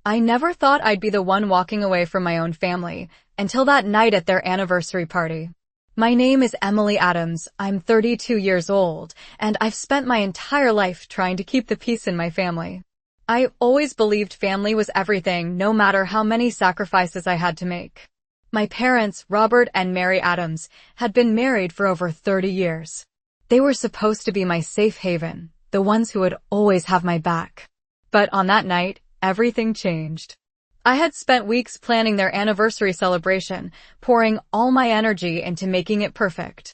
I never thought I'd be the one walking away from my own family until that night at their anniversary party. My name is Emily Adams, I'm 32 years old, and I've spent my entire life trying to keep the peace in my family. I always believed family was everything, no matter how many sacrifices I had to make. My parents, Robert and Mary Adams, had been married for over 30 years. They were supposed to be my safe haven, the ones who would always have my back. But on that night, everything changed. I had spent weeks planning their anniversary celebration, pouring all my energy into making it perfect.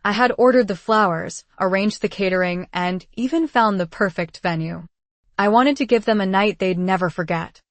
I had ordered the flowers, arranged the catering, and even found the perfect venue. I wanted to give them a night they'd never forget.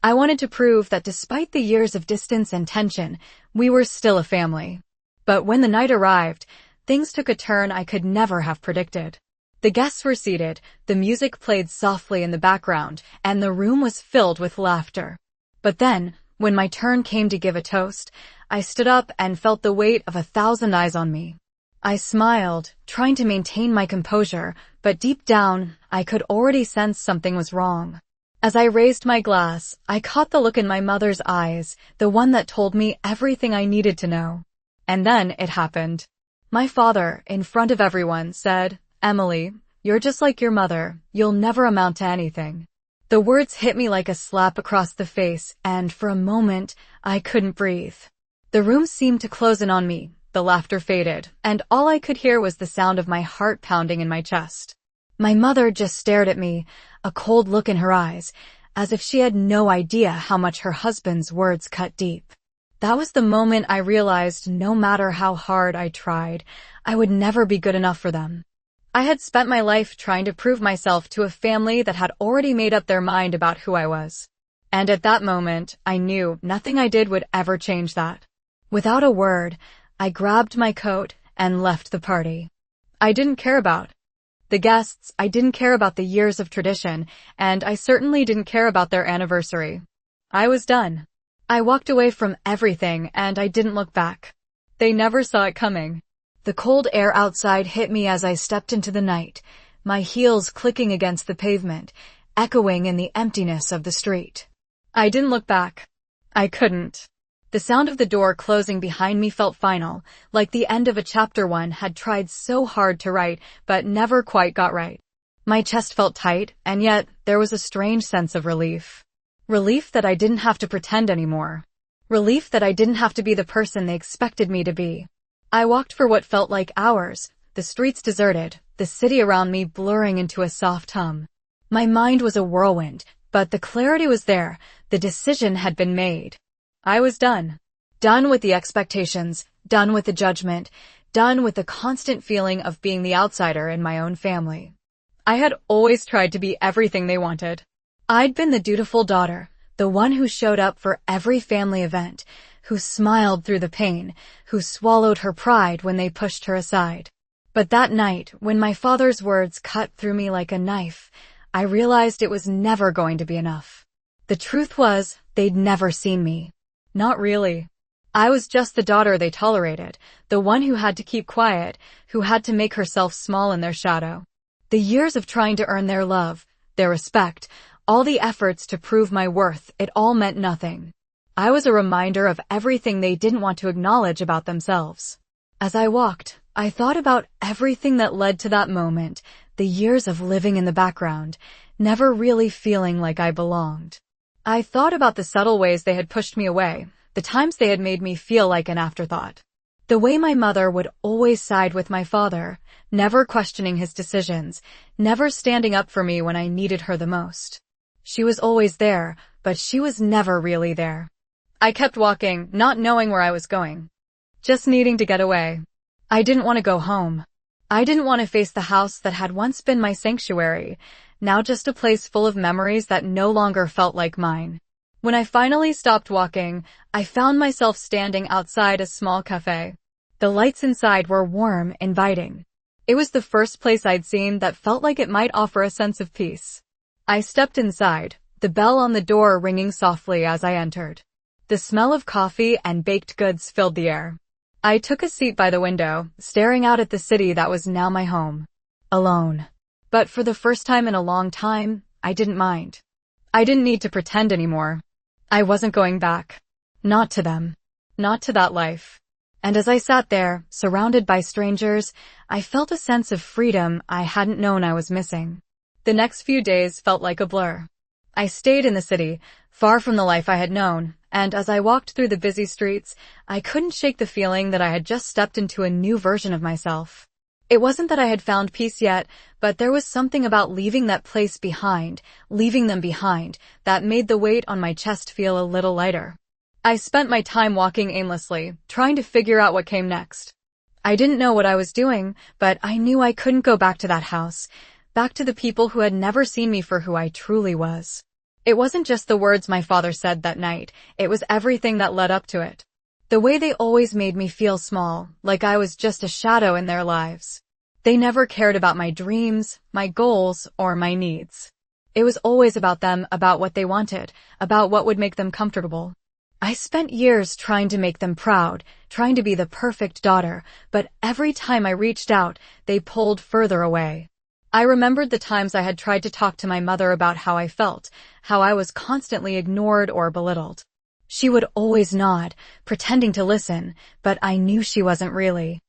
I wanted to prove that despite the years of distance and tension, we were still a family. But when the night arrived, things took a turn I could never have predicted. The guests were seated, the music played softly in the background, and the room was filled with laughter. But then, when my turn came to give a toast, I stood up and felt the weight of 1,000 eyes on me. I smiled, trying to maintain my composure, but deep down, I could already sense something was wrong. As I raised my glass, I caught the look in my mother's eyes, the one that told me everything I needed to know. And then it happened. My father, in front of everyone, said, "Emily, you're just like your mother, you'll never amount to anything." The words hit me like a slap across the face, and for a moment, I couldn't breathe. The room seemed to close in on me, the laughter faded, and all I could hear was the sound of my heart pounding in my chest. My mother just stared at me, a cold look in her eyes, as if she had no idea how much her husband's words cut deep. That was the moment I realized no matter how hard I tried, I would never be good enough for them. I had spent my life trying to prove myself to a family that had already made up their mind about who I was. And at that moment, I knew nothing I did would ever change that. Without a word, I grabbed my coat and left the party. I didn't care about the guests, I didn't care about the years of tradition, and I certainly didn't care about their anniversary. I was done. I walked away from everything and I didn't look back. They never saw it coming. The cold air outside hit me as I stepped into the night, my heels clicking against the pavement, echoing in the emptiness of the street. I didn't look back. I couldn't. The sound of the door closing behind me felt final, like the end of a chapter one had tried so hard to write, but never quite got right. My chest felt tight, and yet there was a strange sense of relief. Relief that I didn't have to pretend anymore. Relief that I didn't have to be the person they expected me to be. I walked for what felt like hours, the streets deserted, the city around me blurring into a soft hum. My mind was a whirlwind, but the clarity was there, the decision had been made. I was done. Done with the expectations, done with the judgment, done with the constant feeling of being the outsider in my own family. I had always tried to be everything they wanted. I'd been the dutiful daughter, the one who showed up for every family event, who smiled through the pain, who swallowed her pride when they pushed her aside. But that night, when my father's words cut through me like a knife, I realized it was never going to be enough. The truth was, they'd never seen me. Not really. I was just the daughter they tolerated, the one who had to keep quiet, who had to make herself small in their shadow. The years of trying to earn their love, their respect, all the efforts to prove my worth, it all meant nothing. I was a reminder of everything they didn't want to acknowledge about themselves. As I walked, I thought about everything that led to that moment, the years of living in the background, never really feeling like I belonged. I thought about the subtle ways they had pushed me away, the times they had made me feel like an afterthought. The way my mother would always side with my father, never questioning his decisions, never standing up for me when I needed her the most. She was always there, but she was never really there. I kept walking, not knowing where I was going. Just needing to get away. I didn't want to go home. I didn't want to face the house that had once been my sanctuary, now just a place full of memories that no longer felt like mine. When I finally stopped walking, I found myself standing outside a small cafe. The lights inside were warm, inviting. It was the first place I'd seen that felt like it might offer a sense of peace. I stepped inside, the bell on the door ringing softly as I entered. The smell of coffee and baked goods filled the air. I took a seat by the window, staring out at the city that was now my home. Alone. But for the first time in a long time, I didn't mind. I didn't need to pretend anymore. I wasn't going back. Not to them. Not to that life. And as I sat there, surrounded by strangers, I felt a sense of freedom I hadn't known I was missing. The next few days felt like a blur. I stayed in the city, far from the life I had known, and as I walked through the busy streets, I couldn't shake the feeling that I had just stepped into a new version of myself. It wasn't that I had found peace yet, but there was something about leaving that place behind, leaving them behind, that made the weight on my chest feel a little lighter. I spent my time walking aimlessly, trying to figure out what came next. I didn't know what I was doing, but I knew I couldn't go back to that house, back to the people who had never seen me for who I truly was. It wasn't just the words my father said that night, it was everything that led up to it. The way they always made me feel small, like I was just a shadow in their lives. They never cared about my dreams, my goals, or my needs. It was always about them, about what they wanted, about what would make them comfortable. I spent years trying to make them proud, trying to be the perfect daughter, but every time I reached out, they pulled further away. I remembered the times I had tried to talk to my mother about how I felt, how I was constantly ignored or belittled. She would always nod, pretending to listen, but I knew she wasn't really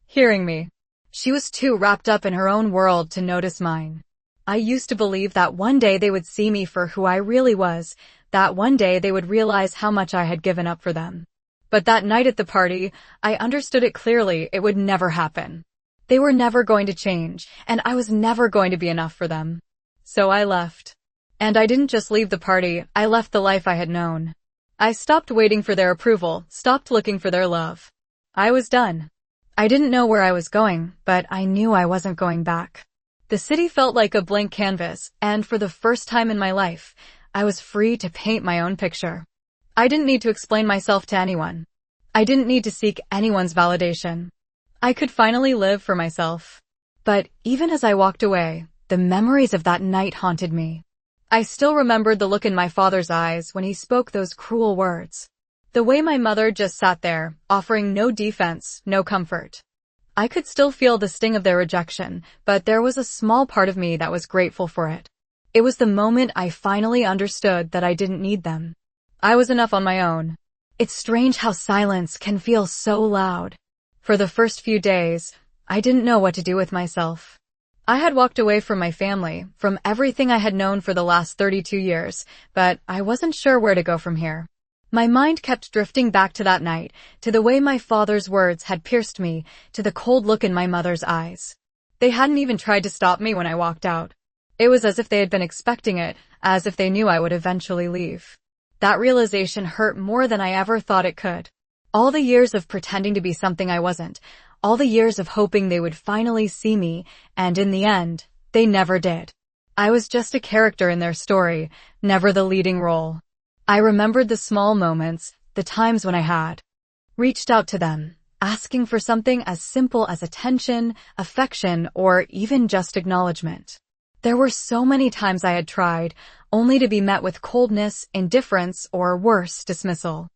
hearing me. She was too wrapped up in her own world to notice mine. I used to believe that one day they would see me for who I really was, that one day they would realize how much I had given up for them. But that night at the party, I understood it clearly. It would never happen. They were never going to change, and I was never going to be enough for them. So I left. And I didn't just leave the party, I left the life I had known. I stopped waiting for their approval, stopped looking for their love. I was done. I didn't know where I was going, but I knew I wasn't going back. The city felt like a blank canvas, and for the first time in my life, I was free to paint my own picture. I didn't need to explain myself to anyone. I didn't need to seek anyone's validation. I could finally live for myself. But even as I walked away, the memories of that night haunted me. I still remembered the look in my father's eyes when he spoke those cruel words. The way my mother just sat there, offering no defense, no comfort. I could still feel the sting of their rejection, but there was a small part of me that was grateful for it. It was the moment I finally understood that I didn't need them. I was enough on my own. It's strange how silence can feel so loud. For the first few days, I didn't know what to do with myself. I had walked away from my family, from everything I had known for the last 32 years, but I wasn't sure where to go from here. My mind kept drifting back to that night, to the way my father's words had pierced me, to the cold look in my mother's eyes. They hadn't even tried to stop me when I walked out. It was as if they had been expecting it, as if they knew I would eventually leave. That realization hurt more than I ever thought it could. All the years of pretending to be something I wasn't, all the years of hoping they would finally see me, and in the end, they never did. I was just a character in their story, never the leading role. I remembered the small moments, the times when I had reached out to them, asking for something as simple as attention, affection, or even just acknowledgement. There were so many times I had tried, only to be met with coldness, indifference, or worse, dismissal.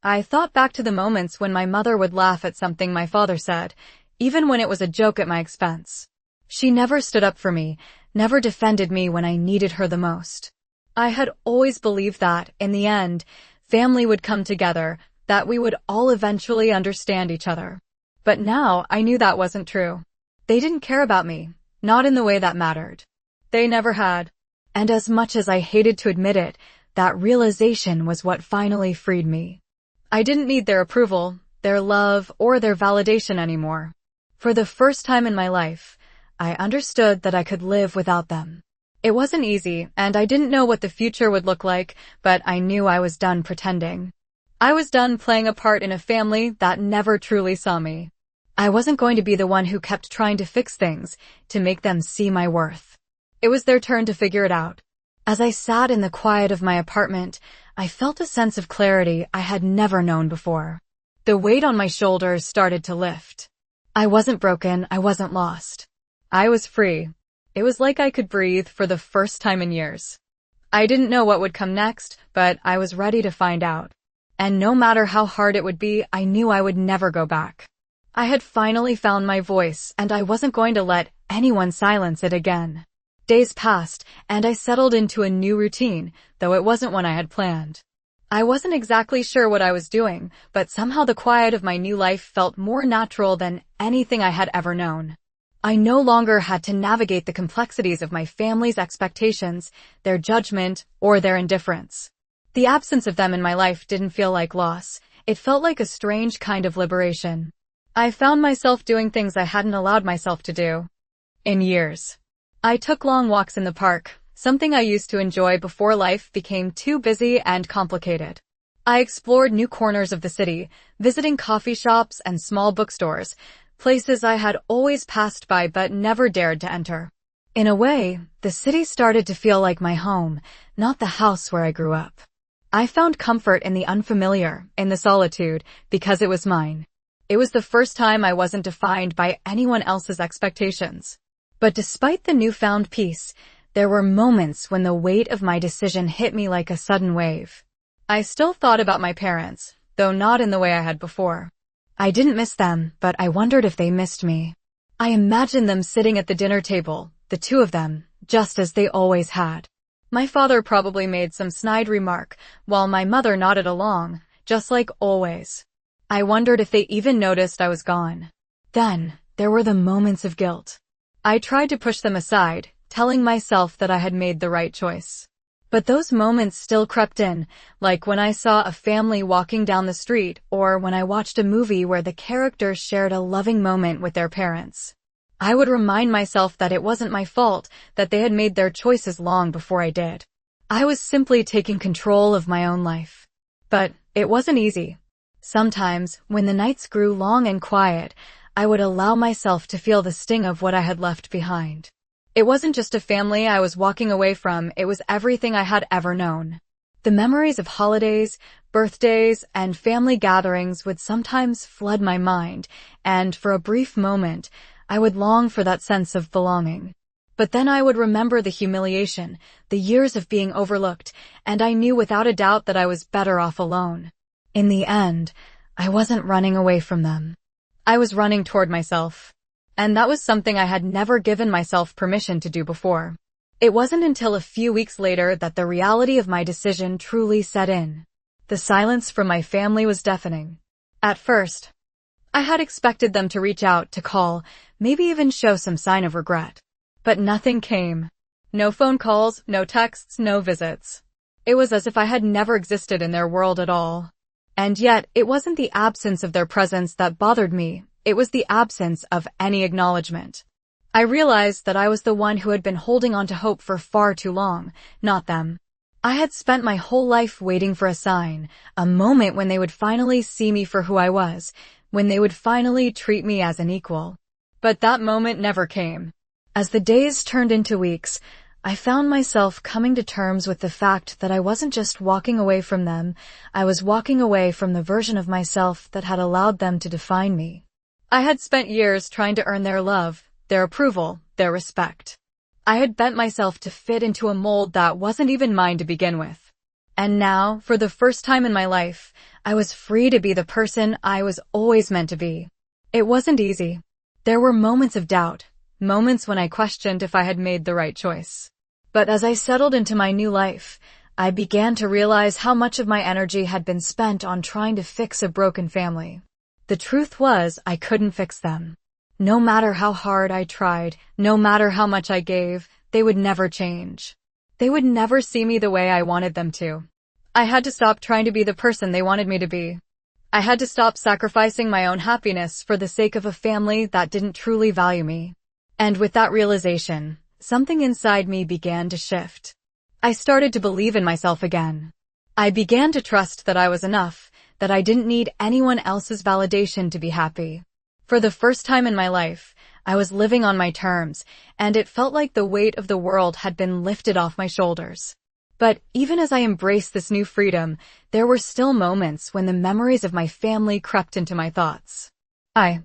I thought back to the moments when my mother would laugh at something my father said, even when it was a joke at my expense. She never stood up for me, never defended me when I needed her the most. I had always believed that, in the end, family would come together, that we would all eventually understand each other. But now I knew that wasn't true. They didn't care about me, not in the way that mattered. They never had. And as much as I hated to admit it, that realization was what finally freed me. I didn't need their approval, their love, or their validation anymore. For the first time in my life, I understood that I could live without them. It wasn't easy, and I didn't know what the future would look like, but I knew I was done pretending. I was done playing a part in a family that never truly saw me. I wasn't going to be the one who kept trying to fix things, to make them see my worth. It was their turn to figure it out. As I sat in the quiet of my apartment, I felt a sense of clarity I had never known before. The weight on my shoulders started to lift. I wasn't broken, I wasn't lost. I was free. It was like I could breathe for the first time in years. I didn't know what would come next, but I was ready to find out. And no matter how hard it would be, I knew I would never go back. I had finally found my voice, and I wasn't going to let anyone silence it again. Days passed, and I settled into a new routine, though it wasn't one I had planned. I wasn't exactly sure what I was doing, but somehow the quiet of my new life felt more natural than anything I had ever known. I no longer had to navigate the complexities of my family's expectations, their judgment, or their indifference. The absence of them in my life didn't feel like loss. It felt like a strange kind of liberation. I found myself doing things I hadn't allowed myself to do in years. I took long walks in the park, something I used to enjoy before life became too busy and complicated. I explored new corners of the city, visiting coffee shops and small bookstores, places I had always passed by but never dared to enter. In a way, the city started to feel like my home, not the house where I grew up. I found comfort in the unfamiliar, in the solitude, because it was mine. It was the first time I wasn't defined by anyone else's expectations. But despite the newfound peace, there were moments when the weight of my decision hit me like a sudden wave. I still thought about my parents, though not in the way I had before. I didn't miss them, but I wondered if they missed me. I imagined them sitting at the dinner table, the two of them, just as they always had. My father probably made some snide remark, while my mother nodded along, just like always. I wondered if they even noticed I was gone. Then, there were the moments of guilt. I tried to push them aside, telling myself that I had made the right choice. But those moments still crept in, like when I saw a family walking down the street, or when I watched a movie where the characters shared a loving moment with their parents. I would remind myself that it wasn't my fault, that they had made their choices long before I did. I was simply taking control of my own life. But it wasn't easy. Sometimes, when the nights grew long and quiet, I would allow myself to feel the sting of what I had left behind. It wasn't just a family I was walking away from, it was everything I had ever known. The memories of holidays, birthdays, and family gatherings would sometimes flood my mind, and for a brief moment, I would long for that sense of belonging. But then I would remember the humiliation, the years of being overlooked, and I knew without a doubt that I was better off alone. In the end, I wasn't running away from them. I was running toward myself. And that was something I had never given myself permission to do before. It wasn't until a few weeks later that the reality of my decision truly set in. The silence from my family was deafening. At first, I had expected them to reach out, to call, maybe even show some sign of regret. But nothing came. No phone calls, no texts, no visits. It was as if I had never existed in their world at all. And yet, it wasn't the absence of their presence that bothered me, it was the absence of any acknowledgement. I realized that I was the one who had been holding on to hope for far too long, not them. I had spent my whole life waiting for a sign, a moment when they would finally see me for who I was, when they would finally treat me as an equal. But that moment never came. As the days turned into weeks, I found myself coming to terms with the fact that I wasn't just walking away from them, I was walking away from the version of myself that had allowed them to define me. I had spent years trying to earn their love, their approval, their respect. I had bent myself to fit into a mold that wasn't even mine to begin with. And now, for the first time in my life, I was free to be the person I was always meant to be. It wasn't easy. There were moments of doubt, moments when I questioned if I had made the right choice. But as I settled into my new life, I began to realize how much of my energy had been spent on trying to fix a broken family. The truth was, I couldn't fix them. No matter how hard I tried, no matter how much I gave, they would never change. They would never see me the way I wanted them to. I had to stop trying to be the person they wanted me to be. I had to stop sacrificing my own happiness for the sake of a family that didn't truly value me. And with that realization, something inside me began to shift. I started to believe in myself again. I began to trust that I was enough, that I didn't need anyone else's validation to be happy. For the first time in my life, I was living on my terms, and it felt like the weight of the world had been lifted off my shoulders. But even as I embraced this new freedom, there were still moments when the memories of my family crept into my thoughts. I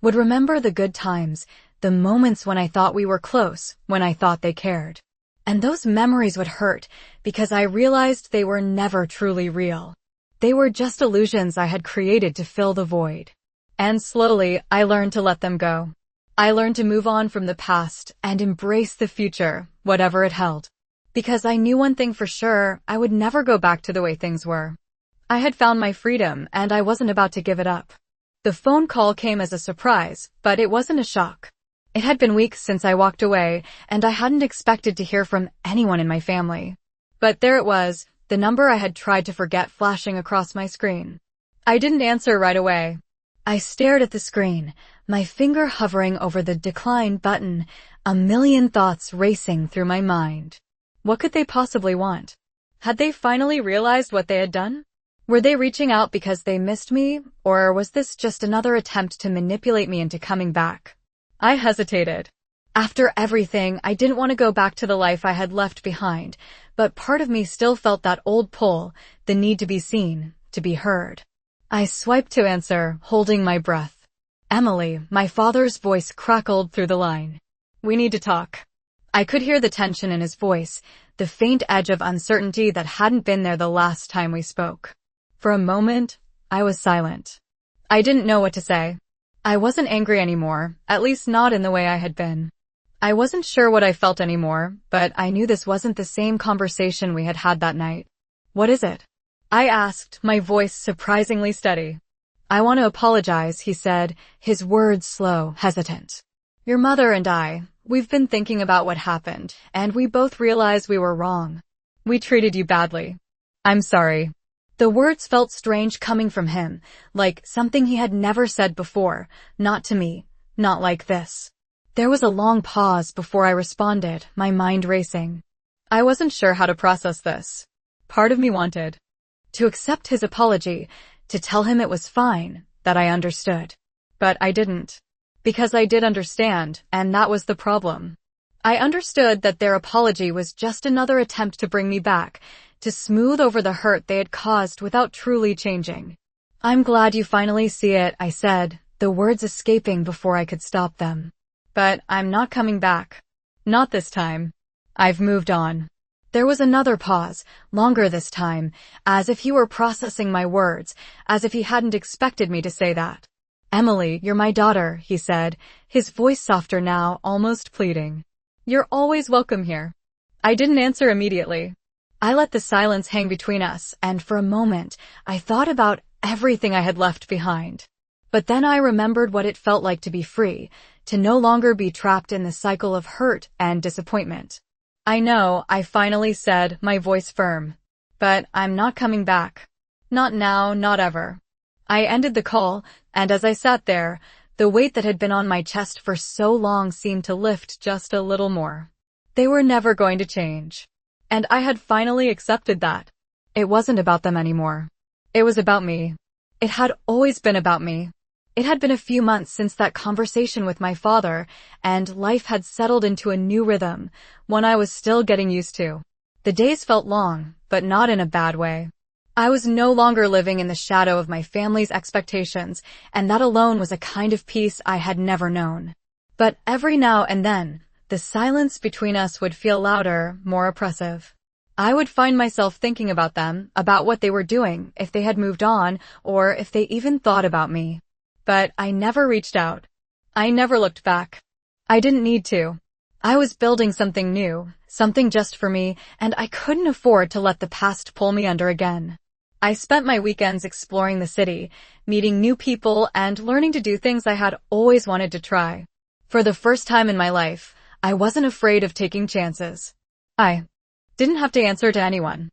would remember the good times, the moments when I thought we were close, when I thought they cared. And those memories would hurt because I realized they were never truly real. They were just illusions I had created to fill the void. And slowly, I learned to let them go. I learned to move on from the past and embrace the future, whatever it held. Because I knew one thing for sure, I would never go back to the way things were. I had found my freedom, and I wasn't about to give it up. The phone call came as a surprise, but it wasn't a shock. It had been weeks since I walked away, and I hadn't expected to hear from anyone in my family. But there it was, the number I had tried to forget flashing across my screen. I didn't answer right away. I stared at the screen, my finger hovering over the decline button, a million thoughts racing through my mind. What could they possibly want? Had they finally realized what they had done? Were they reaching out because they missed me, or was this just another attempt to manipulate me into coming back? I hesitated. After everything, I didn't want to go back to the life I had left behind, but part of me still felt that old pull, the need to be seen, to be heard. I swiped to answer, holding my breath. Emily, my father's voice crackled through the line. We need to talk. I could hear the tension in his voice, the faint edge of uncertainty that hadn't been there the last time we spoke. For a moment, I was silent. I didn't know what to say. I wasn't angry anymore, at least not in the way I had been. I wasn't sure what I felt anymore, but I knew this wasn't the same conversation we had had that night. What is it? I asked, my voice surprisingly steady. I want to apologize, he said, his words slow, hesitant. Your mother and we've been thinking about what happened, and we both realized we were wrong. We treated you badly. I'm sorry. The words felt strange coming from him, like something he had never said before, not to me, not like this. There was a long pause before I responded, my mind racing. I wasn't sure how to process this. Part of me wanted to accept his apology, to tell him it was fine, that I understood. But I didn't. Because I did understand, and that was the problem. I understood that their apology was just another attempt to bring me back, to smooth over the hurt they had caused without truly changing. I'm glad you finally see it, I said, the words escaping before I could stop them. But I'm not coming back. Not this time. I've moved on. There was another pause, longer this time, as if he were processing my words, as if he hadn't expected me to say that. Emily, you're my daughter, he said, his voice softer now, almost pleading. You're always welcome here. I didn't answer immediately. I let the silence hang between us, and for a moment, I thought about everything I had left behind. But then I remembered what it felt like to be free, to no longer be trapped in the cycle of hurt and disappointment. I know, I finally said, my voice firm. But I'm not coming back. Not now, not ever. I ended the call, and as I sat there, the weight that had been on my chest for so long seemed to lift just a little more. They were never going to change. And I had finally accepted that. It wasn't about them anymore. It was about me. It had always been about me. It had been a few months since that conversation with my father, and life had settled into a new rhythm, one I was still getting used to. The days felt long, but not in a bad way. I was no longer living in the shadow of my family's expectations, and that alone was a kind of peace I had never known. But every now and then, the silence between us would feel louder, more oppressive. I would find myself thinking about them, about what they were doing, if they had moved on, or if they even thought about me. But I never reached out. I never looked back. I didn't need to. I was building something new, something just for me, and I couldn't afford to let the past pull me under again. I spent my weekends exploring the city, meeting new people, and learning to do things I had always wanted to try. For the first time in my life, I wasn't afraid of taking chances. I didn't have to answer to anyone.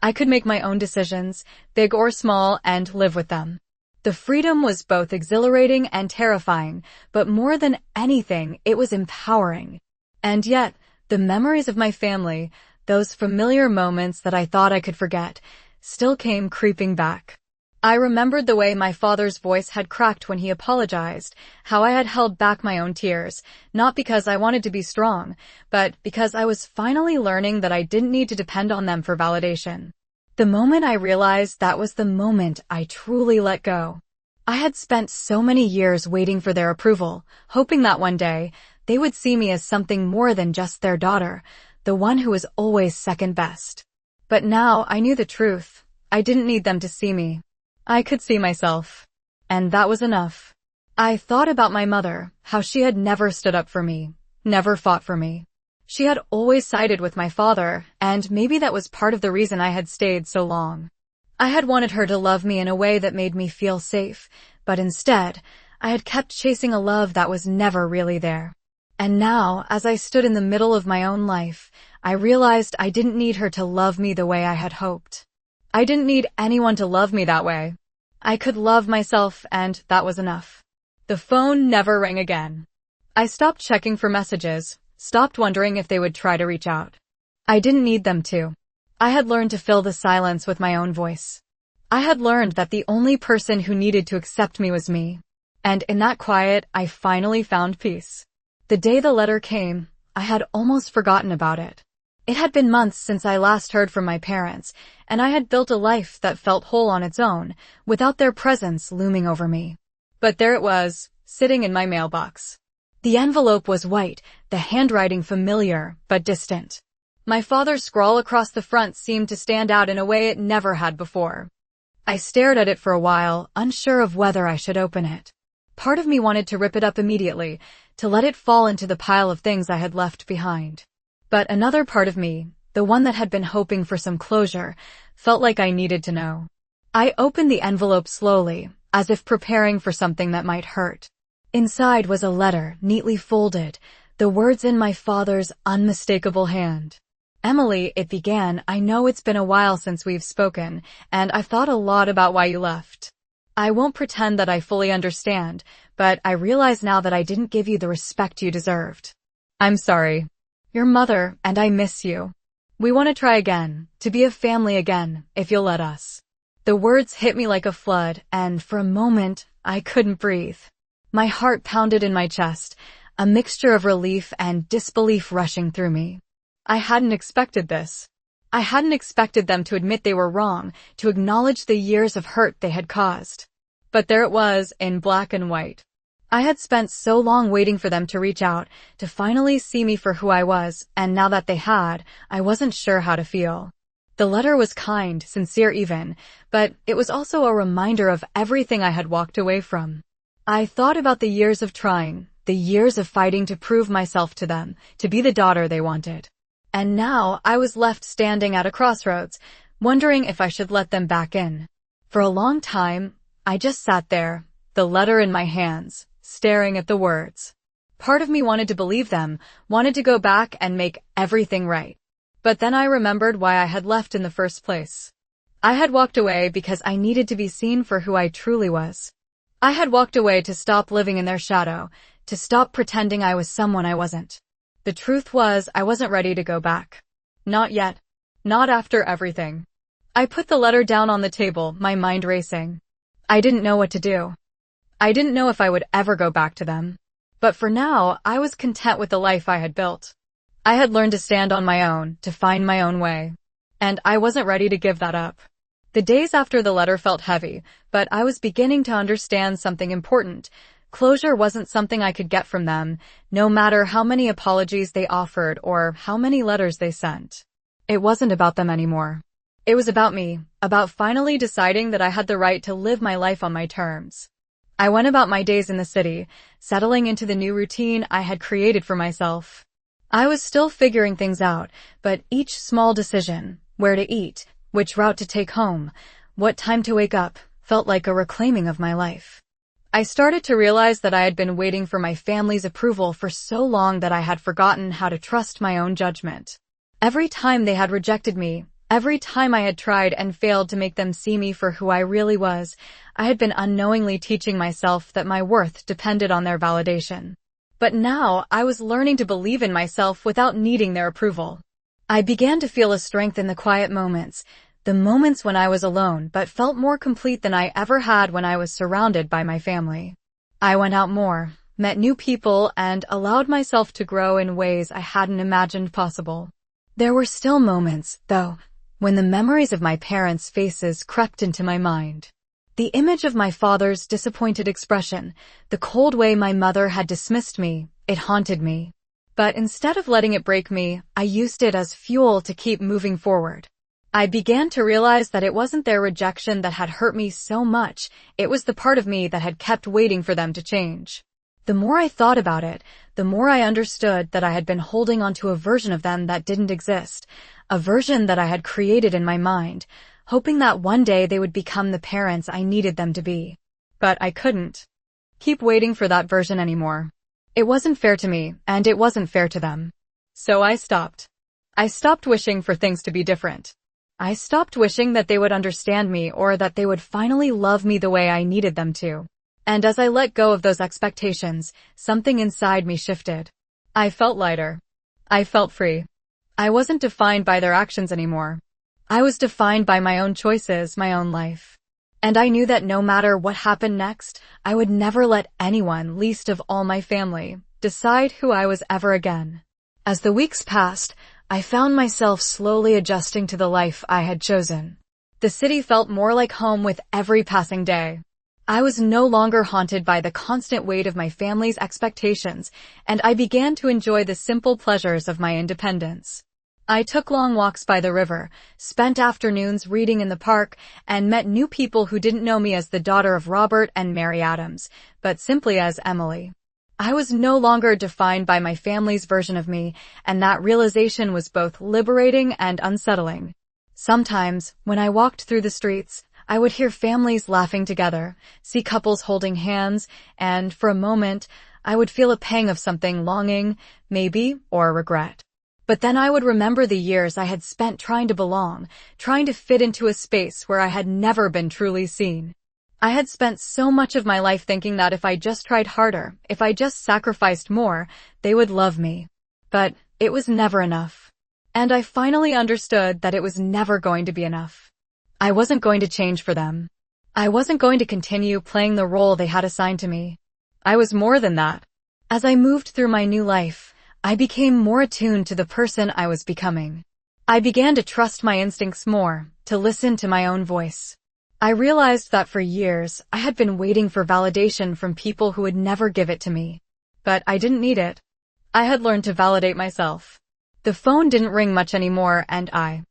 I could make my own decisions, big or small, and live with them. The freedom was both exhilarating and terrifying, but more than anything, it was empowering. And yet, the memories of my family, those familiar moments that I thought I could forget, still came creeping back. I remembered the way my father's voice had cracked when he apologized, how I had held back my own tears, not because I wanted to be strong, but because I was finally learning that I didn't need to depend on them for validation. The moment I realized that was the moment I truly let go. I had spent so many years waiting for their approval, hoping that one day they would see me as something more than just their daughter, the one who was always second best. But now I knew the truth. I didn't need them to see me. I could see myself. And that was enough. I thought about my mother, how she had never stood up for me, never fought for me. She had always sided with my father, and maybe that was part of the reason I had stayed so long. I had wanted her to love me in a way that made me feel safe, but instead, I had kept chasing a love that was never really there. And now, as I stood in the middle of my own life, I realized I didn't need her to love me the way I had hoped. I didn't need anyone to love me that way. I could love myself, and that was enough. The phone never rang again. I stopped checking for messages, stopped wondering if they would try to reach out. I didn't need them to. I had learned to fill the silence with my own voice. I had learned that the only person who needed to accept me was me. And in that quiet, I finally found peace. The day the letter came, I had almost forgotten about it. It had been months since I last heard from my parents, and I had built a life that felt whole on its own, without their presence looming over me. But there it was, sitting in my mailbox. The envelope was white, the handwriting familiar, but distant. My father's scrawl across the front seemed to stand out in a way it never had before. I stared at it for a while, unsure of whether I should open it. Part of me wanted to rip it up immediately, to let it fall into the pile of things I had left behind. But another part of me, the one that had been hoping for some closure, felt like I needed to know. I opened the envelope slowly, as if preparing for something that might hurt. Inside was a letter, neatly folded, the words in my father's unmistakable hand. Emily, it began, I know it's been a while since we've spoken, and I've thought a lot about why you left. I won't pretend that I fully understand, but I realize now that I didn't give you the respect you deserved. I'm sorry. Your mother and I miss you. We want to try again, to be a family again, if you'll let us. The words hit me like a flood, and for a moment, I couldn't breathe. My heart pounded in my chest, a mixture of relief and disbelief rushing through me. I hadn't expected this. I hadn't expected them to admit they were wrong, to acknowledge the years of hurt they had caused. But there it was, in black and white. I had spent so long waiting for them to reach out, to finally see me for who I was, and now that they had, I wasn't sure how to feel. The letter was kind, sincere even, but it was also a reminder of everything I had walked away from. I thought about the years of trying, the years of fighting to prove myself to them, to be the daughter they wanted. And now I was left standing at a crossroads, wondering if I should let them back in. For a long time, I just sat there, the letter in my hands, staring at the words. Part of me wanted to believe them, wanted to go back and make everything right. But then I remembered why I had left in the first place. I had walked away because I needed to be seen for who I truly was. I had walked away to stop living in their shadow, to stop pretending I was someone I wasn't. The truth was, I wasn't ready to go back. Not yet. Not after everything. I put the letter down on the table, my mind racing. I didn't know what to do. I didn't know if I would ever go back to them. But for now, I was content with the life I had built. I had learned to stand on my own, to find my own way. And I wasn't ready to give that up. The days after the letter felt heavy, but I was beginning to understand something important. Closure wasn't something I could get from them, no matter how many apologies they offered or how many letters they sent. It wasn't about them anymore. It was about me, about finally deciding that I had the right to live my life on my terms. I went about my days in the city, settling into the new routine I had created for myself. I was still figuring things out, but each small decision, where to eat, which route to take home, what time to wake up, felt like a reclaiming of my life. I started to realize that I had been waiting for my family's approval for so long that I had forgotten how to trust my own judgment. Every time they had rejected me, every time I had tried and failed to make them see me for who I really was, I had been unknowingly teaching myself that my worth depended on their validation. But now I was learning to believe in myself without needing their approval. I began to feel a strength in the quiet moments, the moments when I was alone but felt more complete than I ever had when I was surrounded by my family. I went out more, met new people, and allowed myself to grow in ways I hadn't imagined possible. There were still moments, though, when the memories of my parents' faces crept into my mind. The image of my father's disappointed expression, the cold way my mother had dismissed me, it haunted me. But instead of letting it break me, I used it as fuel to keep moving forward. I began to realize that it wasn't their rejection that had hurt me so much, it was the part of me that had kept waiting for them to change. The more I thought about it, the more I understood that I had been holding onto a version of them that didn't exist, a version that I had created in my mind, hoping that one day they would become the parents I needed them to be. But I couldn't keep waiting for that version anymore. It wasn't fair to me, and it wasn't fair to them. So I stopped. I stopped wishing for things to be different. I stopped wishing that they would understand me or that they would finally love me the way I needed them to. And as I let go of those expectations, something inside me shifted. I felt lighter. I felt free. I wasn't defined by their actions anymore. I was defined by my own choices, my own life. And I knew that no matter what happened next, I would never let anyone, least of all my family, decide who I was ever again. As the weeks passed, I found myself slowly adjusting to the life I had chosen. The city felt more like home with every passing day. I was no longer haunted by the constant weight of my family's expectations, and I began to enjoy the simple pleasures of my independence. I took long walks by the river, spent afternoons reading in the park, and met new people who didn't know me as the daughter of Robert and Mary Adams, but simply as Emily. I was no longer defined by my family's version of me, and that realization was both liberating and unsettling. Sometimes, when I walked through the streets, I would hear families laughing together, see couples holding hands, and for a moment, I would feel a pang of something longing, maybe, or regret. But then I would remember the years I had spent trying to belong, trying to fit into a space where I had never been truly seen. I had spent so much of my life thinking that if I just tried harder, if I just sacrificed more, they would love me. But it was never enough. And I finally understood that it was never going to be enough. I wasn't going to change for them. I wasn't going to continue playing the role they had assigned to me. I was more than that. As I moved through my new life, I became more attuned to the person I was becoming. I began to trust my instincts more, to listen to my own voice. I realized that for years, I had been waiting for validation from people who would never give it to me. But I didn't need it. I had learned to validate myself. The phone didn't ring much anymore, and I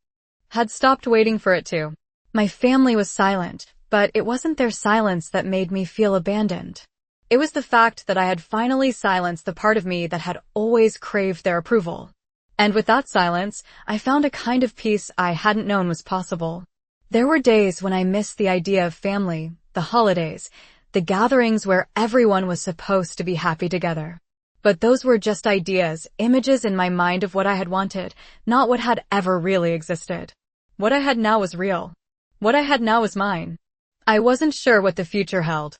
had stopped waiting for it to. My family was silent, but it wasn't their silence that made me feel abandoned. It was the fact that I had finally silenced the part of me that had always craved their approval. And with that silence, I found a kind of peace I hadn't known was possible. There were days when I missed the idea of family, the holidays, the gatherings where everyone was supposed to be happy together. But those were just ideas, images in my mind of what I had wanted, not what had ever really existed. What I had now was real. What I had now was mine. I wasn't sure what the future held.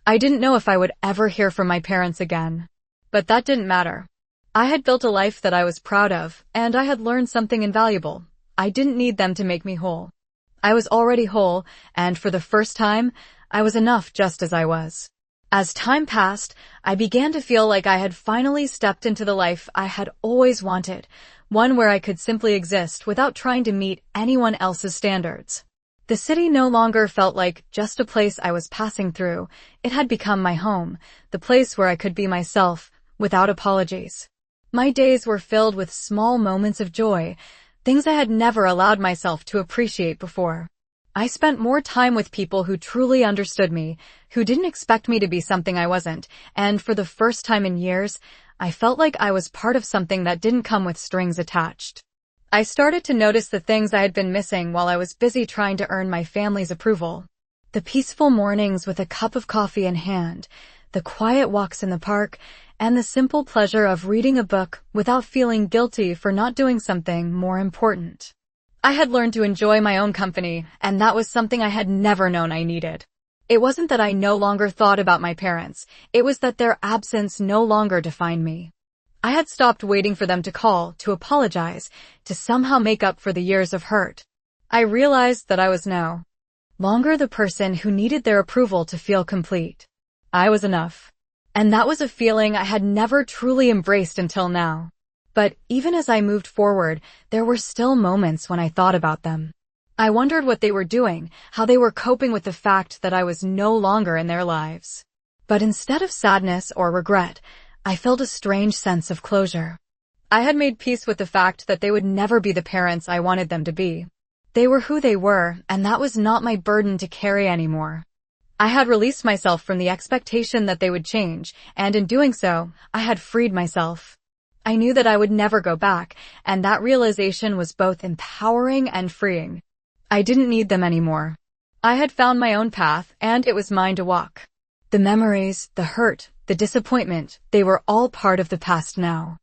I didn't know if I would ever hear from my parents again. But that didn't matter. I had built a life that I was proud of, and I had learned something invaluable. I didn't need them to make me whole. I was already whole, and for the first time, I was enough just as I was. As time passed, I began to feel like I had finally stepped into the life I had always wanted, one where I could simply exist without trying to meet anyone else's standards. The city no longer felt like just a place I was passing through. It had become my home, the place where I could be myself, without apologies. My days were filled with small moments of joy, things I had never allowed myself to appreciate before. I spent more time with people who truly understood me, who didn't expect me to be something I wasn't, and for the first time in years, I felt like I was part of something that didn't come with strings attached. I started to notice the things I had been missing while I was busy trying to earn my family's approval. The peaceful mornings with a cup of coffee in hand, the quiet walks in the park, and the simple pleasure of reading a book without feeling guilty for not doing something more important. I had learned to enjoy my own company, and that was something I had never known I needed. It wasn't that I no longer thought about my parents, it was that their absence no longer defined me. I had stopped waiting for them to call, to apologize, to somehow make up for the years of hurt. I realized that I was no longer the person who needed their approval to feel complete. I was enough. And that was a feeling I had never truly embraced until now. But even as I moved forward, there were still moments when I thought about them. I wondered what they were doing, how they were coping with the fact that I was no longer in their lives. But instead of sadness or regret, I felt a strange sense of closure. I had made peace with the fact that they would never be the parents I wanted them to be. They were who they were, and that was not my burden to carry anymore. I had released myself from the expectation that they would change, and in doing so, I had freed myself. I knew that I would never go back, and that realization was both empowering and freeing. I didn't need them anymore. I had found my own path, and it was mine to walk. The memories, the hurt, the disappointment, they were all part of the past now.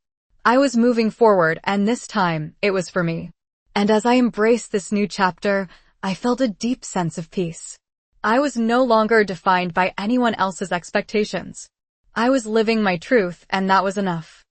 I was moving forward, and this time, it was for me. And as I embraced this new chapter, I felt a deep sense of peace. I was no longer defined by anyone else's expectations. I was living my truth, and that was enough.